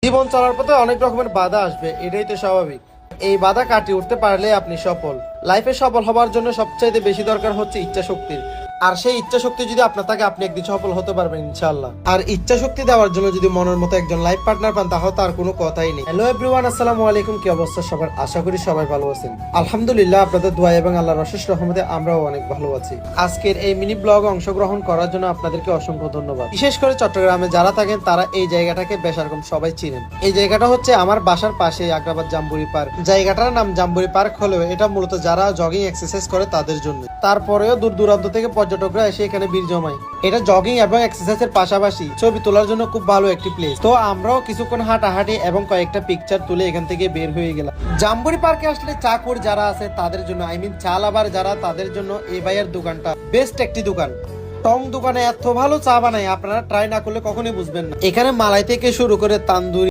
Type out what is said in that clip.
জীবন চলার পথে অনেক রকমের বাধা আসবে, এটাই তো স্বাভাবিক। এই বাধা কাটিয়ে উঠতে পারলে আপনি সফল। লাইফে সফল হবার জন্য সবচাইতে বেশি দরকার হচ্ছে ইচ্ছা শক্তির। আর সেই ইচ্ছা শক্তি যদি আপনার থাকে, আপনি একদিন সফল হতে পারবেন ইনশাআল্লাহ। আর ইচ্ছা শক্তি দেওয়ার জন্য যদি মনের মতো একজন লাইফ পার্টনার পান, তাহলে তার কোনো কথাই নেই। হ্যালো এভরিওয়ান, আসসালামু আলাইকুম। কি অবস্থা সবার? আশা করি সবাই ভালো আছেন। আলহামদুলিল্লাহ, আপনাদের দোয়া এবং আল্লাহর অশেষ রহমতে আমরাও অনেক ভালো আছি। আজকের এই মিনি ব্লগে অংশগ্রহণ করার জন্য আপনাদেরকে অসংখ্য ধন্যবাদ। বিশেষ করে চট্টগ্রামে যারা থাকেন তারা এই জায়গাটাকে বেশ রকম সবাই চিনেন। এই জায়গাটা হচ্ছে আমার বাসার পাশে আগ্রাবাদ জাম্বুরি পার্ক। জায়গাটার নাম জাম্বুরি পার্ক হলেও এটা মূলত যারা জগিং এক্সারসাইজ করে তাদের জন্য। তারপরেও দূর দূরান্ত থেকে পর্যটকরা এসে এখানে ভিড় জমায়। এটা জগিং এবং এক্সারসাইজের পাশাপাশি ছবি তোলার জন্য খুব ভালো একটি প্লেস। তো আমরাও কিছুক্ষণ হাঁটাহাঁটি এবং কয়েকটা পিকচার তুলে এখান থেকে বের হয়ে গেলাম। জাম্বুরি পার্কে আসলে চা খোর যারা আছে তাদের জন্য, চা লাভার যারা, তাদের জন্য এই ভাইয়ের দোকানটা বেস্ট একটি দোকান। টং দোকানে এত ভালো চা বানায়, আপনারা ট্রাই না করলে কখনোই বুঝবেন না। এখানে মালাই থেকে শুরু করে তান্দুরি